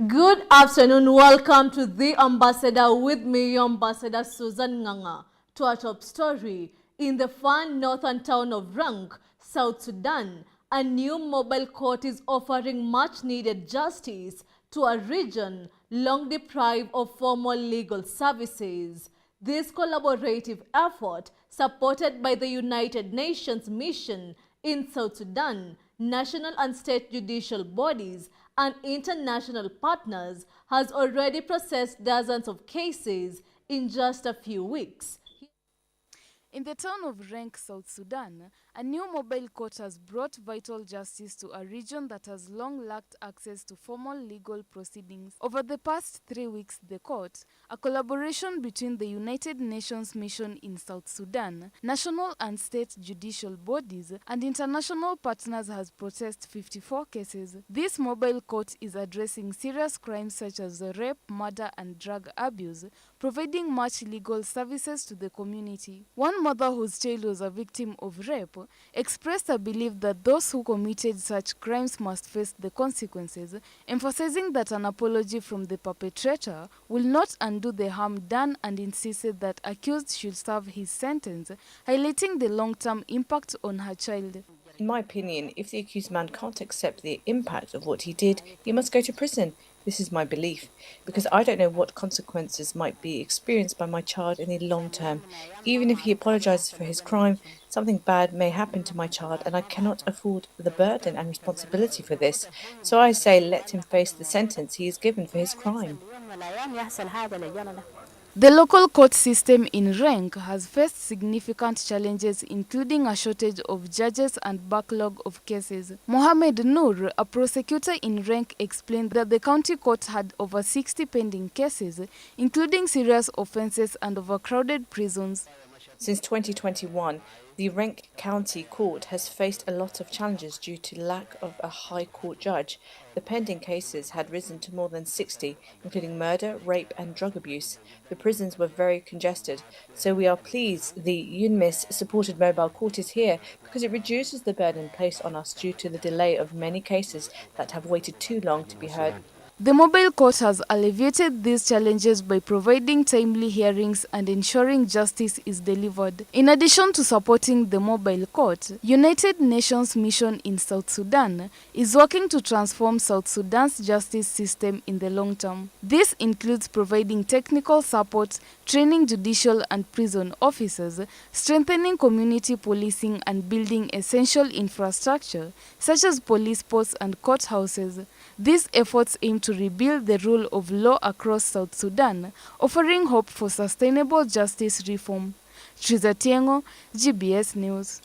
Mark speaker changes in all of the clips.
Speaker 1: Good afternoon. Welcome to The Ambassador with me, your Ambassador Susan Nganga. To our top story, in the far northern town of Rank, South Sudan, a new mobile court is offering much-needed justice to a region long deprived of formal legal services. This collaborative effort, supported by the United Nations mission in South Sudan, national and state judicial bodies, and international partners, has already processed dozens of cases in just a few weeks.
Speaker 2: In the town of Renk, South Sudan, a new mobile court has brought vital justice to a region that has long lacked access to formal legal proceedings. Over the past 3 weeks, the court, a collaboration between the United Nations mission in South Sudan, national and state judicial bodies, and international partners, has processed 54 cases. This mobile court is addressing serious crimes such as rape, murder, and drug abuse, providing much legal services to the community. One mother whose child was a victim of rape expressed a belief that those who committed such crimes must face the consequences, emphasizing that an apology from the perpetrator will not undo the harm done, and insisted that accused should serve his sentence, highlighting the long-term impact on her child.
Speaker 3: In my opinion, if the accused man can't accept the impact of what he did, he must go to prison. This is my belief, because I don't know what consequences might be experienced by my child in the long term. Even if he apologizes for his crime, something bad may happen to my child, and I cannot afford the burden and responsibility for this. So I say let him face the sentence he is given for his crime.
Speaker 2: The local court system in Renk has faced significant challenges, including a shortage of judges and backlog of cases. Mohamed Noor, a prosecutor in Renk, explained that the county court had over 60 pending cases, including serious offenses and overcrowded prisons.
Speaker 3: Since 2021, the Renk County Court has faced a lot of challenges due to lack of a High Court judge. The pending cases had risen to more than 60, including murder, rape and drug abuse. The prisons were very congested, so we are pleased the UNMISS-supported mobile court is here because it reduces the burden placed on us due to the delay of many cases that have waited too long to be heard.
Speaker 2: The mobile court has alleviated these challenges by providing timely hearings and ensuring justice is delivered. In addition to supporting the mobile court, United Nations mission in South Sudan is working to transform South Sudan's justice system in the long term. This includes providing technical support, training judicial and prison officers, strengthening community policing, and building essential infrastructure such as police posts and courthouses. These efforts aim to rebuild the rule of law across South Sudan, offering hope for sustainable justice reform. Triza Tiengo, GBS News.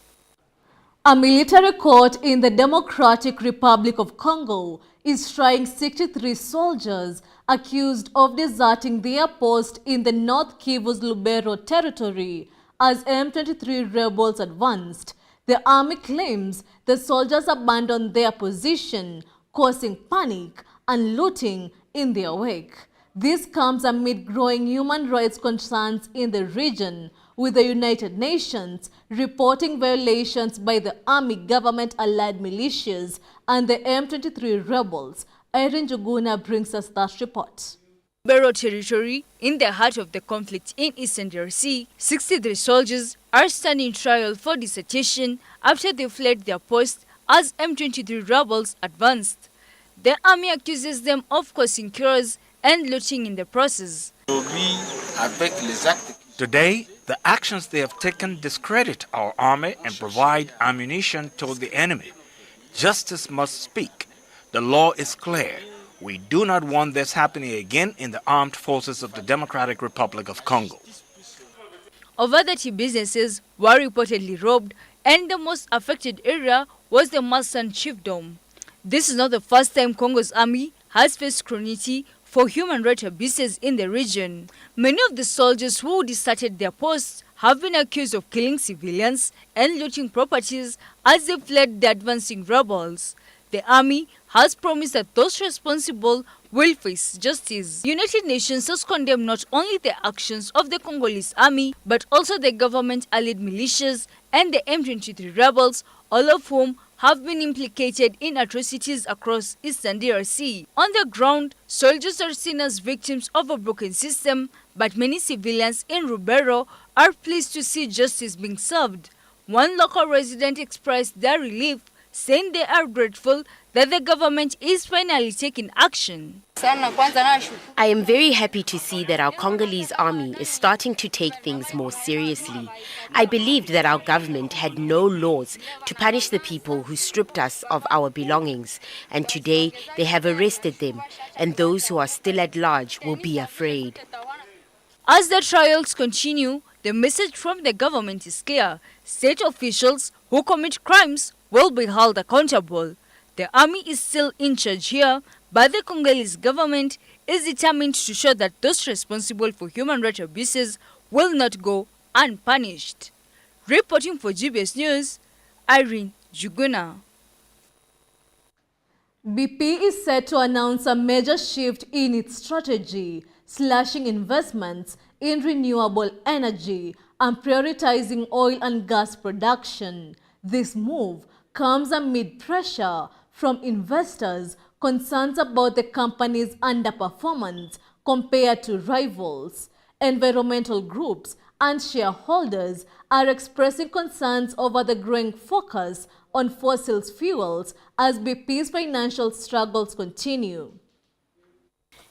Speaker 1: A military court in the Democratic Republic of Congo is trying 63 soldiers accused of deserting their post in the North Kivu's Lubero territory as M23 rebels advanced. The army claims the soldiers abandoned their position, causing panic and looting in their wake. This comes amid growing human rights concerns in the region, with the United Nations reporting violations by the army government-allied militias and the M23 rebels. Irene Juguna brings us that report.
Speaker 4: Lubero territory, in the heart of the conflict in Eastern DRC, 63 soldiers are standing trial for desertion after they fled their post as M23 rebels advanced. The army accuses them of causing chaos and looting in the process.
Speaker 5: Today, the actions they have taken discredit our army and provide ammunition to the enemy. Justice must speak. The law is clear. We do not want this happening again in the armed forces of the Democratic Republic of Congo.
Speaker 4: Over 30 businesses were reportedly robbed, and the most affected area was the Masan Chiefdom. This is not the first time Congo's army has faced scrutiny for human rights abuses in the region. Many of the soldiers who deserted their posts have been accused of killing civilians and looting properties as they fled the advancing rebels. The army has promised that those responsible will face justice. The United Nations has condemned not only the actions of the Congolese army, but also the government-allied militias and the M23 rebels, all of whom have been implicated in atrocities across eastern DRC. On the ground, soldiers are seen as victims of a broken system, but many civilians in Rubero are pleased to see justice being served. One local resident expressed their relief, saying they are grateful that the government is finally taking action.
Speaker 6: I am very happy to see that our Congolese army is starting to take things more seriously. I believed that our government had no laws to punish the people who stripped us of our belongings, and today they have arrested them, and those who are still at large will be afraid.
Speaker 4: As the trials continue, the message from the government is clear. State officials who commit crimes will be held accountable. The army is still in charge here, but the Congolese government is determined to show that those responsible for human rights abuses will not go unpunished. Reporting for GBS News, Irene Juguna.
Speaker 1: BP is set to announce a major shift in its strategy, slashing investments in renewable energy and prioritizing oil and gas production. This move comes amid pressure from investors, concerns about the company's underperformance compared to rivals. Environmental groups and shareholders are expressing concerns over the growing focus on fossil fuels as BP's financial struggles continue.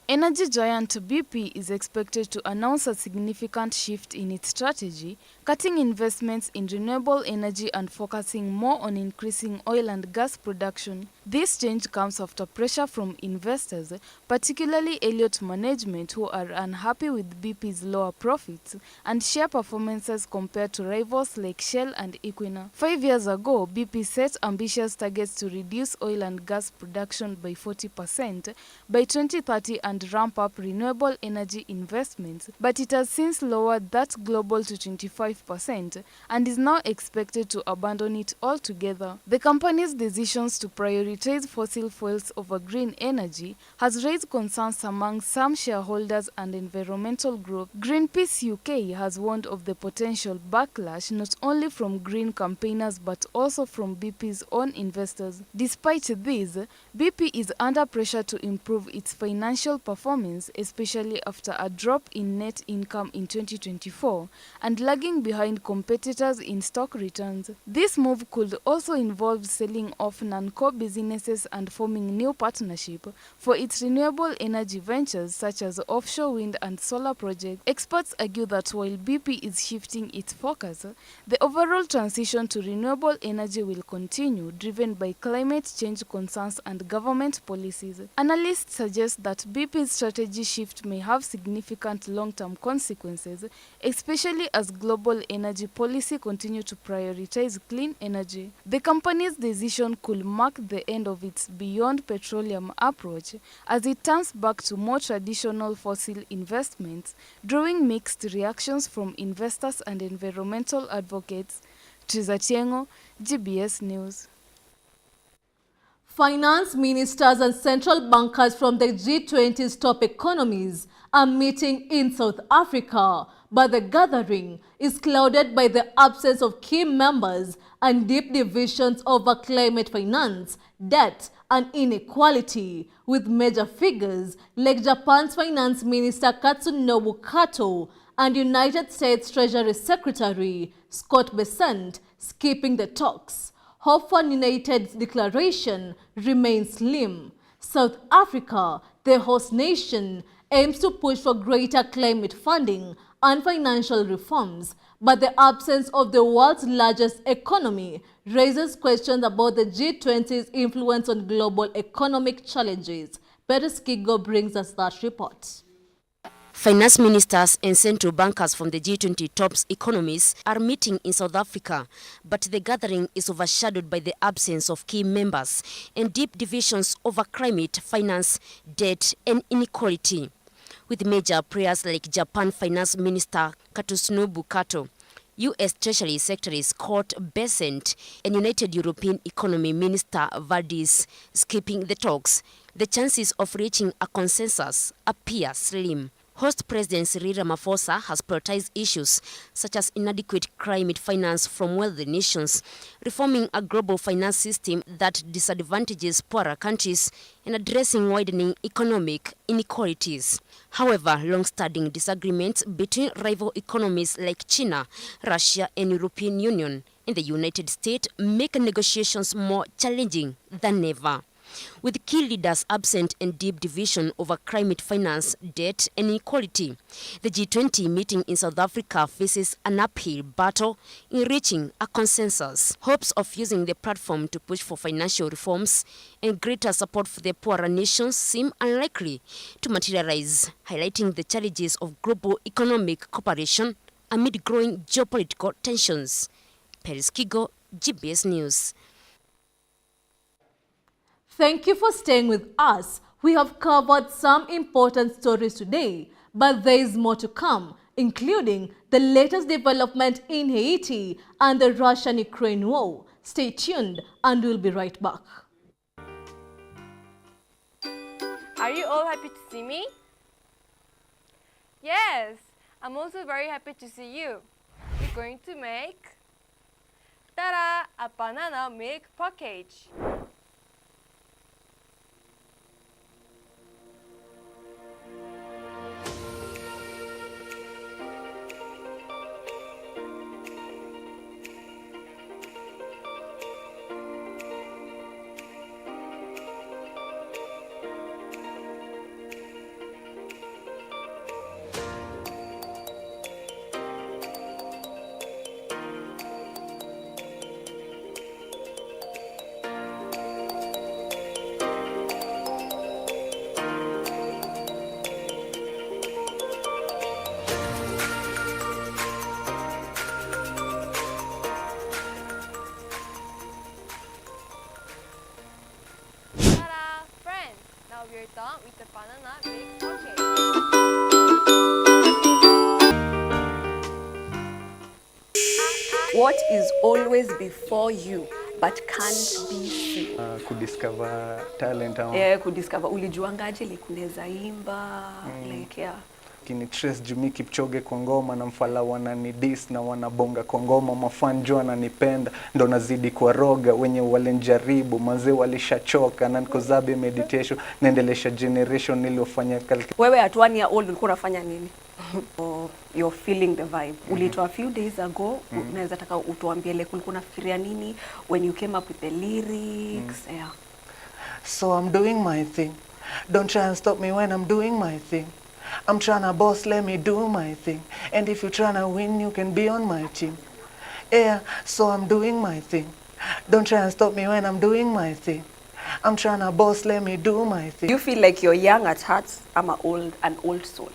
Speaker 2: Energy giant BP is expected to announce a significant shift in its strategy, cutting investments in renewable energy and focusing more on increasing oil and gas production. This change comes after pressure from investors, particularly Elliott management, who are unhappy with BP's lower profits and share performances compared to rivals like Shell and Equinor. 5 years ago, BP set ambitious targets to reduce oil and gas production by 40% by 2030 and ramp up renewable energy investments, but it has since lowered that global to 25% and is now expected to abandon it altogether. The company's decisions to prioritize fossil fuels over green energy has raised concerns among some shareholders and environmental groups. Greenpeace UK has warned of the potential backlash not only from green campaigners but also from BP's own investors. Despite this, BP is under pressure to improve its financial performance, especially after a drop in net income in 2024 and lagging behind competitors in stock returns. This move could also involve selling off non-core businesses and forming new partnerships for its renewable energy ventures such as offshore wind and solar projects. Experts argue that while BP is shifting its focus, the overall transition to renewable energy will continue, driven by climate change concerns and government policies. Analysts suggest that BP's strategy shift may have significant long-term consequences, especially as global energy policy continue to prioritize clean energy. The company's decision could mark the end of its beyond petroleum approach as it turns back to more traditional fossil investments, drawing mixed reactions from investors and environmental advocates. Triza Tiengo, GBS News.
Speaker 1: Finance ministers and central bankers from the G20's top economies are meeting in South Africa, but the gathering is clouded by the absence of key members and deep divisions over climate finance, debt, and inequality, with major figures like Japan's Finance Minister Katsunobu Kato and United States Treasury Secretary Scott Bessent skipping the talks. Hope for United's declaration remains slim. South Africa, the host nation, aims to push for greater climate funding and financial reforms, but the absence of the world's largest economy raises questions about the G20's influence on global economic challenges. Peres Kigo brings us that report.
Speaker 6: Finance ministers and central bankers from the G20 top economies are meeting in South Africa, but the gathering is overshadowed by the absence of key members and deep divisions over climate, finance, debt, and inequality. With major players like Japan Finance Minister Katsunobu Kato, U.S. Treasury Secretary Scott Bessent, and United European Economy Minister Valdis skipping the talks, the chances of reaching a consensus appear slim. Host President Cyril Ramaphosa has prioritized issues such as inadequate climate finance from wealthy nations, reforming a global finance system that disadvantages poorer countries, and addressing widening economic inequalities. However, long-standing disagreements between rival economies like China, Russia, and European Union and the United States make negotiations more challenging than ever. With key leaders absent and deep division over climate finance, debt, and inequality, the G20 meeting in South Africa faces an uphill battle in reaching a consensus. Hopes of using the platform to push for financial reforms and greater support for the poorer nations seem unlikely to materialize, highlighting the challenges of global economic cooperation amid growing geopolitical tensions. Paris Kigo, GBS News.
Speaker 1: Thank you for staying with us. We have covered some important stories today, but there is more to come, including the latest development in Haiti and the Russian-Ukraine war. Stay tuned and we'll be right back.
Speaker 7: Are you all happy to see me? Yes, I'm also very happy to see you. We're going to make, ta-da, a banana milk package. We're done with the banana milk package.
Speaker 8: What is always before you but can't be seen?
Speaker 9: Kudiscover talent.
Speaker 8: Kudiscover. Ulijuangaje like unaweza imba like yeah.
Speaker 9: Kini Trace Jumi Kipchoge kwa ngoma na mfala wananidis na wanabonga kwa ngoma, mafanjo wananipenda ndo nazidi kwa roga, wenye walenjaribu manze walishachoka na nikozabe meditation naendelesha generation niliofanya kalki.
Speaker 8: Wewe at 1 year old ulikuwa unafanya nini? You're feeling the vibe. Ulitoa a few days ago, unaweza taka utuambie like ulikuwa unafikiria nini when you came up with the lyrics? Yeah.
Speaker 9: So I'm doing my thing. Don't try and stop me when I'm doing my thing. I'm tryna boss, let me do my thing. And if you're tryna win, you can be on my team. Yeah, so I'm doing my thing. Don't try and stop me when I'm doing my thing. I'm tryna boss, let me do my thing.
Speaker 8: You feel like you're young at heart, I'm an old soul.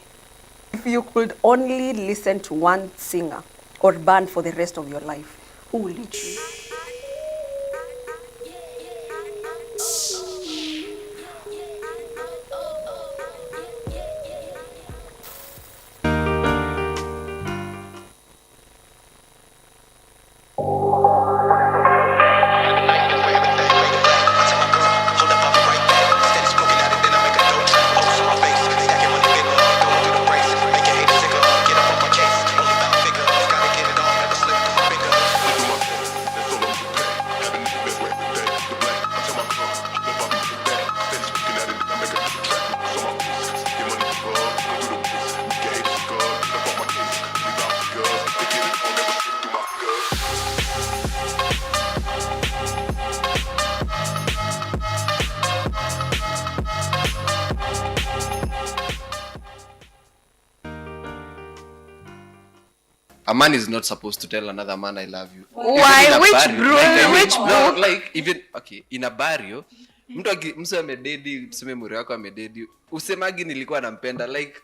Speaker 8: If you could only listen to one singer or band for the rest of your life, who will you choose?
Speaker 10: A man is not supposed to tell another man I love you.
Speaker 7: Why? Which bro? Which
Speaker 10: no, like even okay, in a barrio, mtu amededi, tuseme muri wako amededi, usemagi nilikuwa nampenda like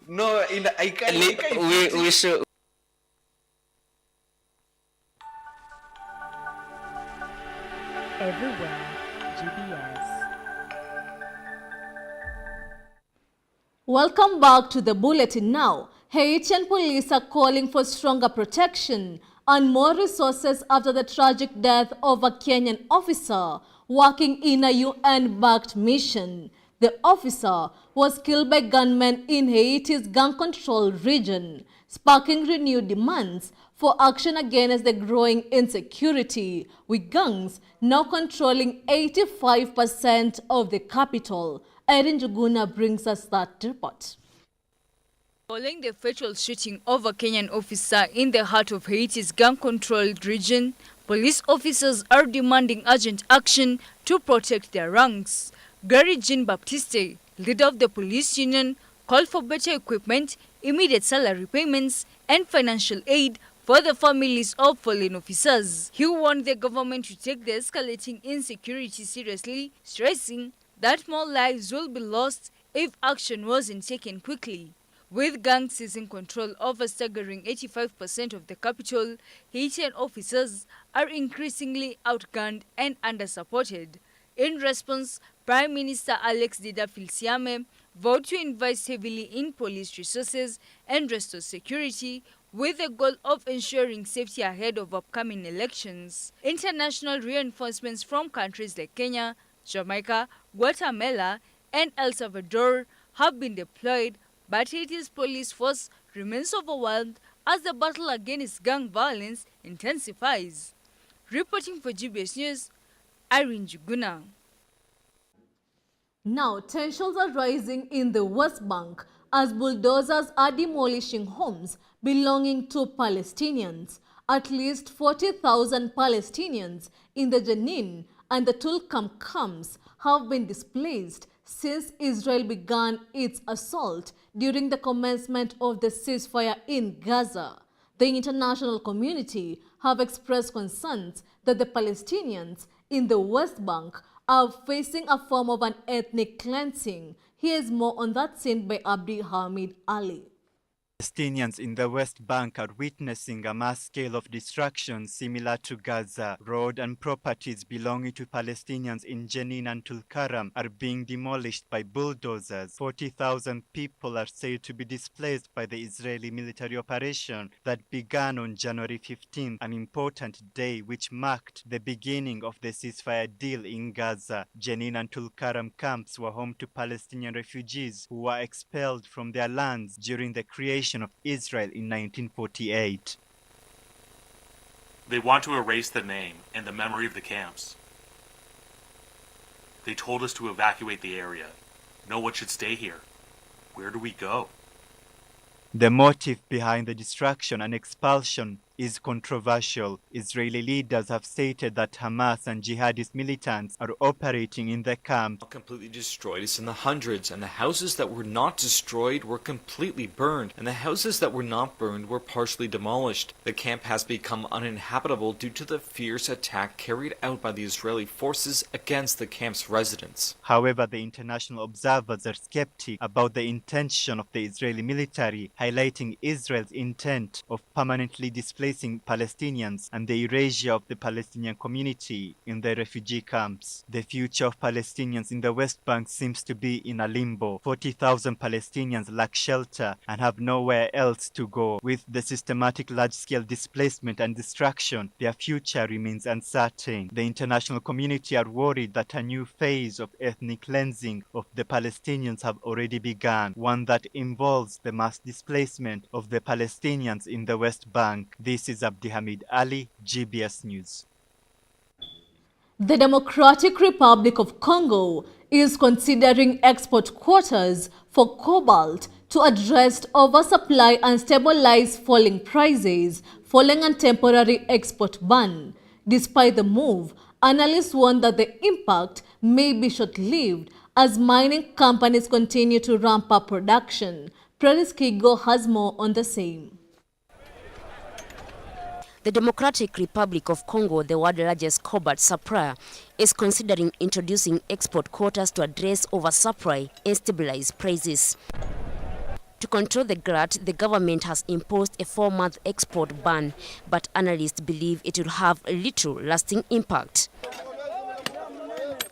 Speaker 10: no I can't we should.
Speaker 11: Everywhere, GBS.
Speaker 1: Welcome back to the bulletin now. Haitian police are calling for stronger protection and more resources after the tragic death of a Kenyan officer working in a UN-backed mission. The officer was killed by gunmen in Haiti's gun control region, sparking renewed demands for action against the growing insecurity, with gangs now controlling 85% of the capital. Erin Juguna brings us that report.
Speaker 4: Following the fatal shooting of a Kenyan officer in the heart of Haiti's gun-controlled region, police officers are demanding urgent action to protect their ranks. Gary Jean Baptiste, leader of the police union, called for better equipment, immediate salary payments, and financial aid for the families of fallen officers. He warned the government to take the escalating insecurity seriously, stressing that more lives will be lost if action wasn't taken quickly. With gangs seizing control of a staggering 85% of the capital, Haitian officers are increasingly outgunned and under-supported. In response, Prime Minister Alex Dida-Filsiame vowed to invest heavily in police resources and restore security, with the goal of ensuring safety ahead of upcoming elections. International reinforcements from countries like Kenya, Jamaica, Guatemala, and El Salvador have been deployed, but Haiti's police force remains overwhelmed as the battle against gang violence intensifies. Reporting for GBS News, Irene Juguna.
Speaker 1: Now, tensions are rising in the West Bank as bulldozers are demolishing homes belonging to Palestinians. At least 40,000 Palestinians in the Jenin and the Tulkarm camps have been displaced since Israel began its assault during the commencement of the ceasefire in Gaza. The international community have expressed concerns that the Palestinians in the West Bank are facing a form of an ethnic cleansing. Here's more on that scene by Abdi Hamid Ali.
Speaker 12: Palestinians in the West Bank are witnessing a mass scale of destruction similar to Gaza. Road and properties belonging to Palestinians in Jenin and Tulkarm are being demolished by bulldozers. 40,000 people are said to be displaced by the Israeli military operation that began on January 15th, an important day which marked the beginning of the ceasefire deal in Gaza. Jenin and Tulkarm camps were home to Palestinian refugees who were expelled from their lands during the creation of Israel in 1948.
Speaker 13: They want to erase the name and the memory of the camps. They told us to evacuate the area. No one should stay here. Where do we go?
Speaker 12: The motive behind the destruction and expulsion is controversial. Israeli leaders have stated that Hamas and jihadist militants are operating in the camp.
Speaker 14: Completely destroyed. It's in the hundreds, and the houses that were not destroyed were completely burned, and the houses that were not burned were partially demolished. The camp has become uninhabitable due to the fierce attack carried out by the Israeli forces against the camp's residents.
Speaker 12: However, the international observers are skeptic about the intention of the Israeli military, highlighting Israel's intent of permanently displacing Palestinians and the erasure of the Palestinian community in the refugee camps. The future of Palestinians in the West Bank seems to be in a limbo. 40,000 Palestinians lack shelter and have nowhere else to go. With the systematic large-scale displacement and destruction, their future remains uncertain. The international community are worried that a new phase of ethnic cleansing of the Palestinians have already begun, one that involves the mass displacement of the Palestinians in the West Bank. This is Abdi Hamid Ali, GBS News.
Speaker 1: The Democratic Republic of Congo is considering export quotas for cobalt to address oversupply and stabilize falling prices following a temporary export ban. Despite the move, analysts warn that the impact may be short-lived as mining companies continue to ramp up production. Prelis Kigo has more on the same.
Speaker 6: The Democratic Republic of Congo, the world's largest cobalt supplier, is considering introducing export quotas to address oversupply and stabilize prices. To control the glut, the government has imposed a 4-month export ban, but analysts believe it will have little lasting impact.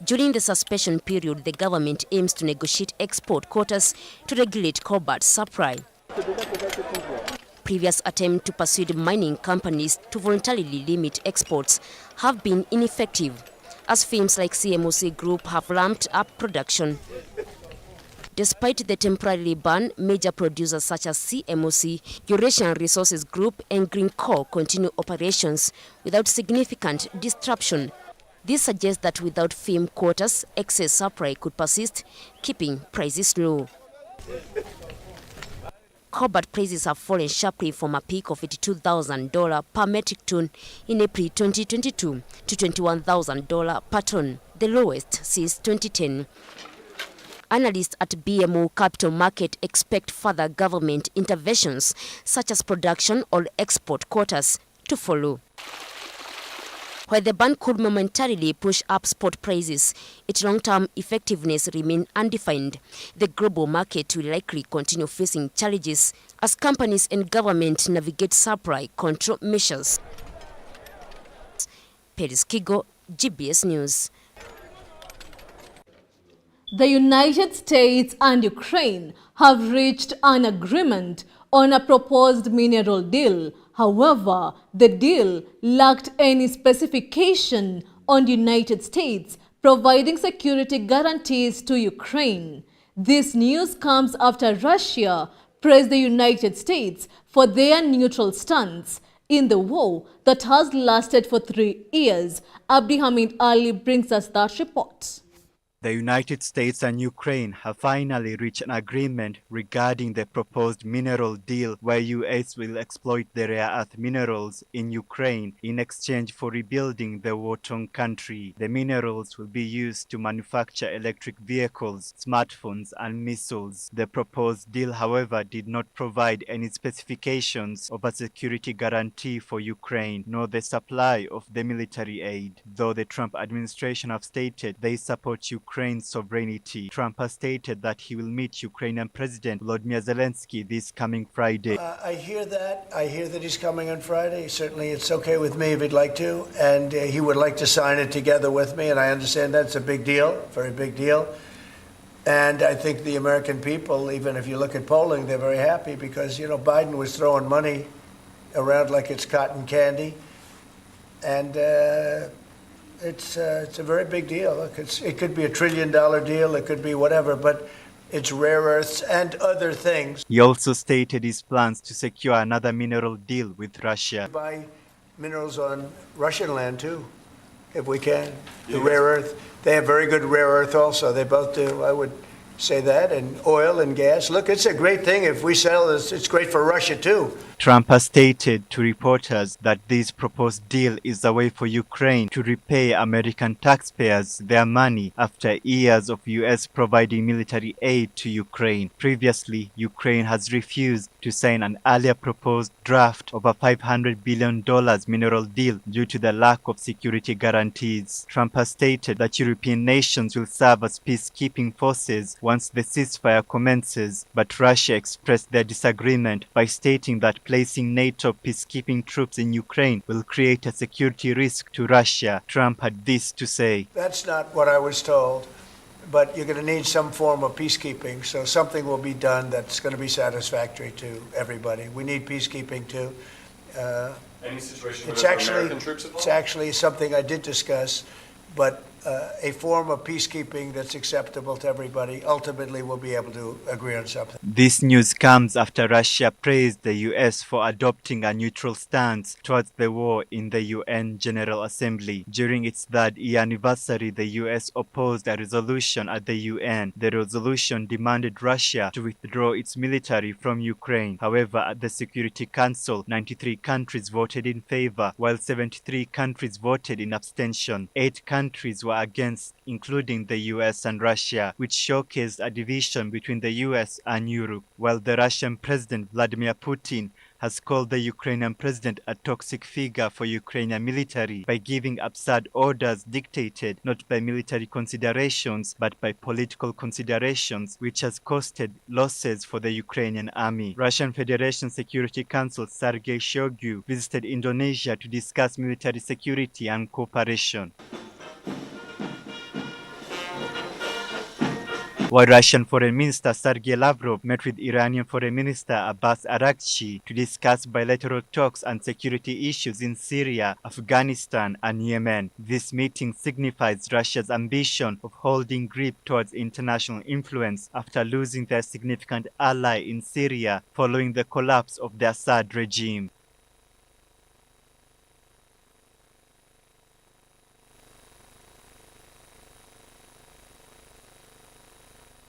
Speaker 6: During the suspension period, the government aims to negotiate export quotas to regulate cobalt supply. Previous attempts to persuade mining companies to voluntarily limit exports have been ineffective, as firms like CMOC Group have ramped up production. Despite the temporary ban, major producers such as CMOC, Eurasian Resources Group and Greencore continue operations without significant disruption. This suggests that without firm quotas, excess supply could persist, keeping prices low. Cobalt prices have fallen sharply from a peak of $82,000 per metric ton in April 2022 to $21,000 per ton, the lowest since 2010. Analysts at BMO Capital Market expect further government interventions, such as production or export quotas, to follow. While the ban could momentarily push up spot prices, its long-term effectiveness remains undefined. The global market will likely continue facing challenges as companies and government navigate supply control measures. Peris Kigo, GBS News.
Speaker 1: The United States and Ukraine have reached an agreement on a proposed mineral deal. However, the deal lacked any specification on the United States providing security guarantees to Ukraine. This news comes after Russia praised the United States for their neutral stance in the war that has lasted for 3 years. Abdi Hamid Ali brings us that report.
Speaker 12: The United States and Ukraine have finally reached an agreement regarding the proposed mineral deal where US will exploit the rare earth minerals in Ukraine in exchange for rebuilding the war-torn country. The minerals will be used to manufacture electric vehicles, smartphones, and missiles. The proposed deal, however, did not provide any specifications of a security guarantee for Ukraine, nor the supply of the military aid. Though the Trump administration have stated they support Ukraine's sovereignty, Trump has stated that he will meet Ukrainian President Volodymyr Zelensky this coming Friday.
Speaker 15: I hear that. I hear that he's coming on Friday. Certainly it's okay with me if he'd like to, and he would like to sign it together with me, and I understand that's a big deal, very big deal. And I think the American people, even if you look at polling, they're very happy because, you know, Biden was throwing money around like it's cotton candy, and it's a very big deal. Look, it could be $1 trillion deal, it could be whatever, but it's rare earths and other things.
Speaker 12: He also stated his plans to secure another mineral deal with Russia.
Speaker 15: Buy minerals on Russian land too, if we can. The rare earth, they have very good rare earth also. They both do, I would say that, and oil and gas. Look, it's a great thing if we sell this. It's great for Russia too.
Speaker 12: Trump has stated to reporters that this proposed deal is a way for Ukraine to repay American taxpayers their money after years of US providing military aid to Ukraine. Previously, Ukraine has refused to sign an earlier proposed draft of a $500 billion mineral deal due to the lack of security guarantees. Trump has stated that European nations will serve as peacekeeping forces once the ceasefire commences, but Russia expressed their disagreement by stating that placing NATO peacekeeping troops in Ukraine will create a security risk to Russia. Trump had this to say.
Speaker 15: That's not what I was told, but you're going to need some form of peacekeeping, so something will be done that's going to be satisfactory to everybody. We need peacekeeping too.
Speaker 16: Any situation
Speaker 15: It's
Speaker 16: where
Speaker 15: actually,
Speaker 16: American troops involved?
Speaker 15: it's actually something I did discuss, but a form of peacekeeping that's acceptable to everybody. Ultimately, we'll be able to agree on something.
Speaker 12: This news comes after Russia praised the US for adopting a neutral stance towards the war in the UN General Assembly. During its third-year anniversary, the US opposed a resolution at the UN. The resolution demanded Russia to withdraw its military from Ukraine. However, at the Security Council, 93 countries voted in favor, while 73 countries voted in abstention. 8 countries were against, including the US and Russia, which showcased a division between the US and Europe, while the Russian President Vladimir Putin has called the Ukrainian president a toxic figure for Ukrainian military by giving absurd orders dictated not by military considerations but by political considerations, which has costed losses for the Ukrainian army. Russian Federation Security Council Sergei Shoigu visited Indonesia to discuss military security and cooperation. while Russian Foreign Minister Sergei Lavrov met with Iranian Foreign Minister Abbas Araghchi to discuss bilateral talks and security issues in Syria, Afghanistan, and Yemen. This meeting signifies Russia's ambition of holding grip towards international influence after losing their significant ally in Syria following the collapse of the Assad regime.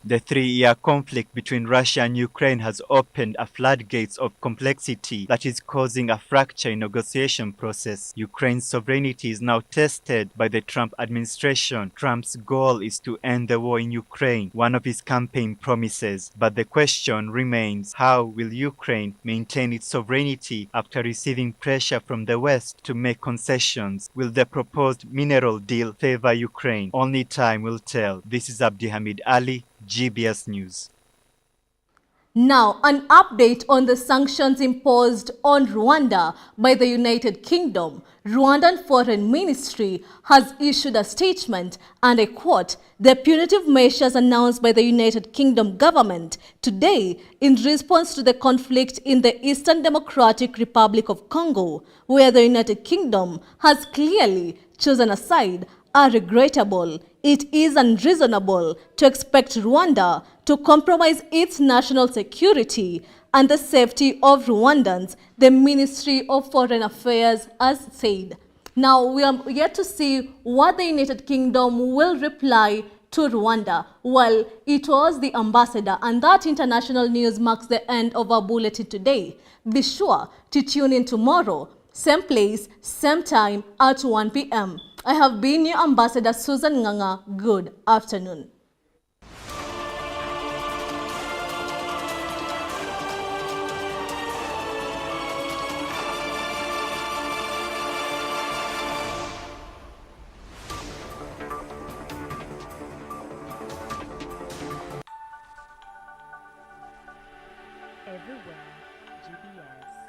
Speaker 12: The 3-year conflict between Russia and Ukraine has opened a floodgates of complexity that is causing a fracture in negotiation process. Ukraine's sovereignty is now tested by the Trump administration. Trump's goal is to end the war in Ukraine, one of his campaign promises. But the question remains, how will Ukraine maintain its sovereignty after receiving pressure from the West to make concessions? Will the proposed mineral deal favor Ukraine? Only time will tell. This is Abdi Hamid Ali, GBS News.
Speaker 1: Now, an update on the sanctions imposed on Rwanda by the United Kingdom. Rwandan Foreign Ministry has issued a statement, and I quote, "The punitive measures announced by the United Kingdom government today in response to the conflict in the Eastern Democratic Republic of Congo, where the United Kingdom has clearly chosen a side, are regrettable. It is unreasonable to expect Rwanda to compromise its national security and the safety of Rwandans," the Ministry of Foreign Affairs has said. Now, we are yet to see what the United Kingdom will reply to Rwanda. Well, it was the ambassador, and that international news marks the end of our bulletin today. Be sure to tune in tomorrow, same place, same time at 1 p.m. I have been your Ambassador Susan Nganga. Good afternoon.
Speaker 11: Everywhere, GBS.